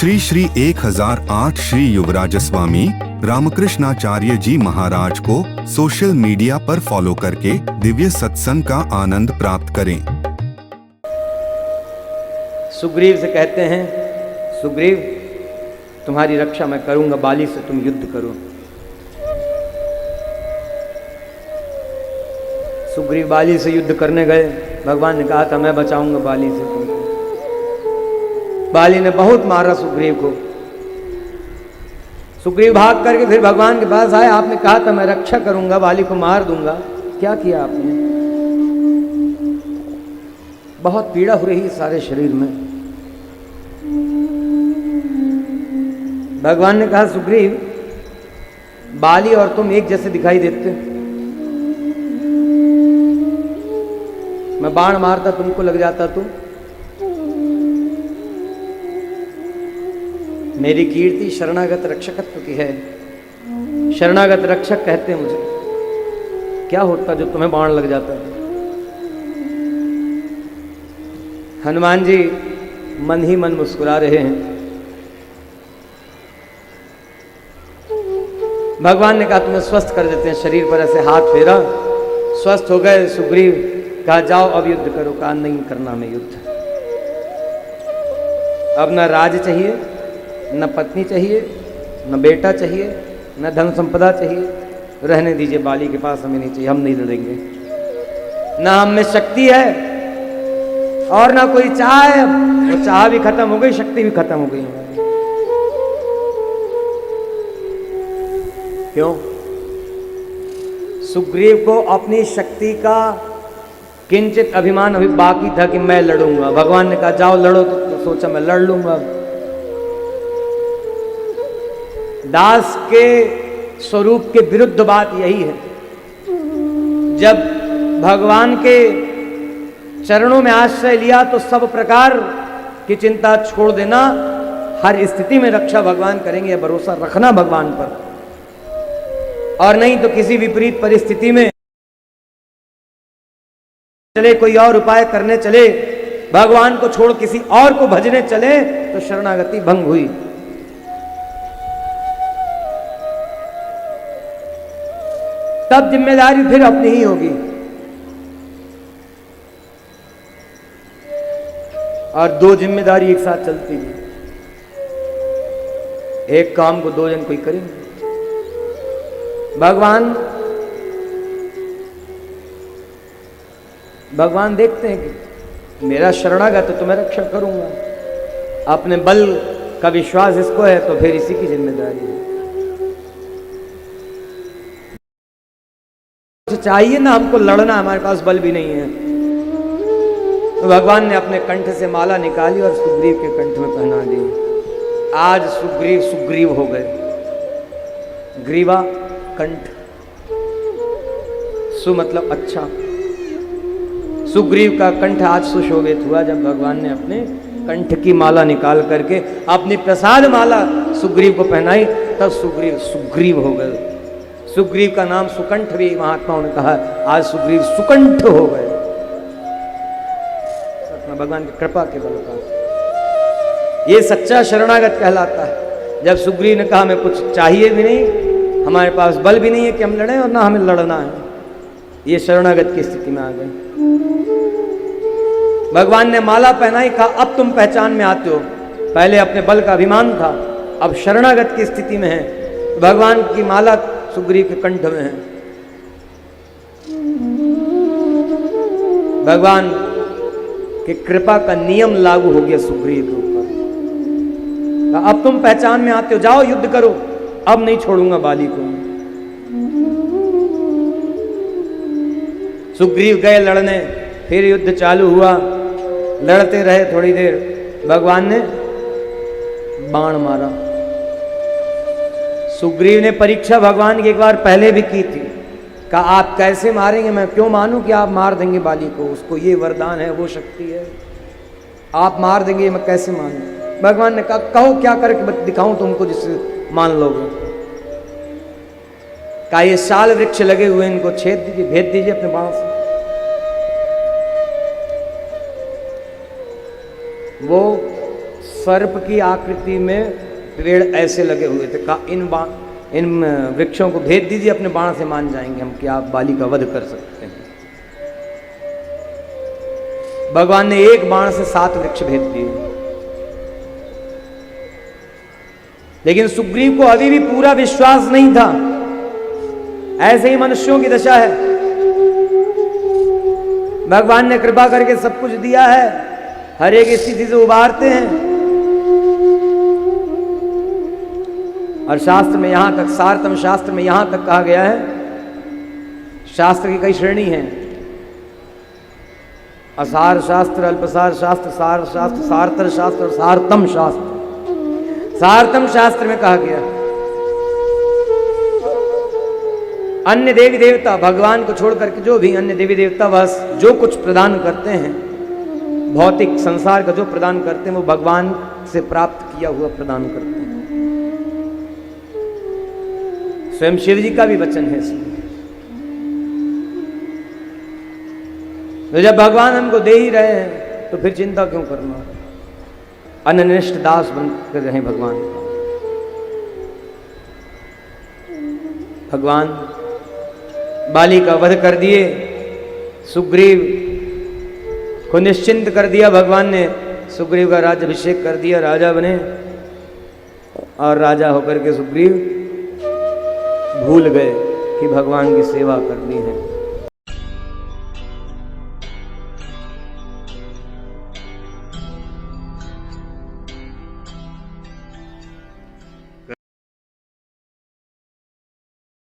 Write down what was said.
श्री श्री 1008 श्री युवराज स्वामी रामकृष्णाचार्य जी महाराज को social media पर follow करके दिव्य सत्संग का आनंद प्राप्त करें। सुग्रीव से कहते हैं, सुग्रीव तुम्हारी रक्षा मैं करूंगा, बाली से तुम युद्ध करो। सुग्रीव बाली से युद्ध करने गए। भगवान ने कहा था मैं बचाऊंगा बाली से तुमको। बाली ने बहुत मारा सुग्रीव को। सुग्रीव भाग करके फिर भगवान के पास आए। आपने कहा था मैं रक्षा करूंगा, बाली को मार दूंगा, क्या किया आपने? बहुत पीड़ा हो रही है सारे शरीर में। भगवान ने कहा सुग्रीव बाली और तुम एक जैसे दिखाई देते, मैं बाण मारता तुमको लग जाता तो मेरी कीर्ति शरणागत रक्षकत्व की है। शरणागत रक्षक कहते हैं मुझे, क्या होता जो तुम्हें बाण लग जाता है? हनुमान जी मन ही मन मुस्कुरा रहे हैं। भगवान ने कहा तुम्हें स्वस्थ कर देते हैं। शरीर पर ऐसे हाथ फेरा, स्वस्थ हो गए। सुग्रीव कहा जाओ अब युद्ध करो। कहा नहीं करना मैं युद्ध। अब न राज चाहिए, न पत्नी चाहिए, न बेटा चाहिए, न धन संपदा चाहिए। रहने दीजिए, बाली के पास हमें नहीं चाहिए, हम नहीं लड़ेंगे। न हम में शक्ति है और ना कोई चाह है। वो चाह भी खत्म हो गई, शक्ति भी खत्म हो गई। क्यों? सुग्रीव को अपनी शक्ति का किंचित अभिमान अभी बाकी था कि मैं लड़ूंगा। भगवान ने कहा जाओ लड़ो, तो सोचा मैं लड़ लूंगा। दास के स्वरूप के विरुद्ध बात यही है। जब भगवान के चरणों में आश्रय लिया तो सब प्रकार की चिंता छोड़ देना। हर स्थिति में रक्षा भगवान करेंगे, भरोसा रखना भगवान पर। और नहीं तो किसी विपरीत परिस्थिति में चले, कोई और उपाय करने चले, भगवान को छोड़ किसी और को भजने चले तो शरणागति भंग हुई। तब जिम्मेदारी फिर अपनी ही होगी। और दो जिम्मेदारी एक साथ चलती है। एक काम को दो जन कोई करेंगे। भगवान देखते हैं कि मेरा शरणागत तो मैं रक्षा करूंगा, अपने बल का विश्वास इसको है तो फिर इसी की जिम्मेदारी है। चाहिए ना हमको लड़ना, हमारे पास बल भी नहीं है। तो भगवान ने अपने कंठ से माला निकाली और सुग्रीव के कंठ में पहना दी। आज सुग्रीव सुग्रीव हो गए। ग्रीवा कंठ, सु मतलब अच्छा। सुग्रीव का कंठ आज सुशोभित हुआ जब भगवान ने अपने कंठ की माला निकाल करके अपनी प्रसाद माला सुग्रीव को पहनाई। तब सुग्रीव सुग्रीव हो गए। सुग्रीव का नाम सुकंठ भी महात्माओं ने कहा, आज सुग्रीव सुकंठ हो गए भगवान की कृपा के बल का। ये सच्चा शरणागत कहलाता है। जब सुग्रीव ने कहा हमें कुछ चाहिए भी नहीं, हमारे पास बल भी नहीं है कि हम लड़ें और ना हमें लड़ना है, ये शरणागत की स्थिति में आ गए। भगवान ने माला पहनाई, कहा अब तुम पहचान में आते हो। पहले अपने बल का अभिमान था, अब शरणागत की स्थिति में है। भगवान की माला सुग्रीव के कंठ में है। भगवान की कृपा का नियम लागू हो गया सुग्रीव के ऊपर। अब तुम पहचान में आते हो, जाओ युद्ध करो, अब नहीं छोड़ूंगा बाली को। सुग्रीव गए लड़ने, फिर युद्ध चालू हुआ। लड़ते रहे थोड़ी देर। भगवान ने बाण मारा। सुग्रीव ने परीक्षा भगवान की एक बार पहले भी की थी। कहा आप कैसे मारेंगे? मैं क्यों मानूं कि आप मार देंगे बाली को? उसको ये वरदान है, वो शक्ति है, आप मार देंगे, मैं कैसे मानूं? भगवान ने कहा कहो क्या करके दिखाऊं तुमको जिससे मान लोगे। कहा ये साल वृक्ष लगे हुए, इनको छेद दीजिए, भेद दीजिए अपने बाण से। वो सर्प की आकृति में पेड़ ऐसे लगे हुए थे। इन वृक्षों को भेज दीजिए, अपने बाण से मान जाएंगे हम कि आप बाली का वध कर सकते हैं। भगवान ने एक बाण से 7 वृक्ष भेज दिए। लेकिन सुग्रीव को अभी भी पूरा विश्वास नहीं था। ऐसे ही मनुष्यों की दशा है। भगवान ने कृपा करके सब कुछ दिया है, हर एक स्थिति से उबारते हैं। और शास्त्र में यहां तक, सारतम शास्त्र में यहां तक कहा गया है, शास्त्र की कई श्रेणी हैं, असार शास्त्र, अल्पसार शास्त्र, सार शास्त्र, सारतर शास्त्र और सारतम शास्त्र। सारतम शास्त्र में कहा गया अन्य देवी देवता भगवान को छोड़ करके जो भी अन्य देवी देवता बस जो कुछ प्रदान करते हैं, भौतिक संसार का जो प्रदान करते हैं, वो भगवान से प्राप्त किया हुआ प्रदान करते हैं। स्वयं शिव जी का भी वचन है इसमें। तो जब भगवान हमको दे ही रहे हैं तो फिर चिंता क्यों करना। अननिष्ठ दास बन कर रहे भगवान। भगवान बाली का वध कर दिए, सुग्रीव को निश्चिंत कर दिया भगवान ने। सुग्रीव का राज्याभिषेक कर दिया, राजा बने। और राजा होकर के सुग्रीव भूल गए कि भगवान की सेवा करनी है।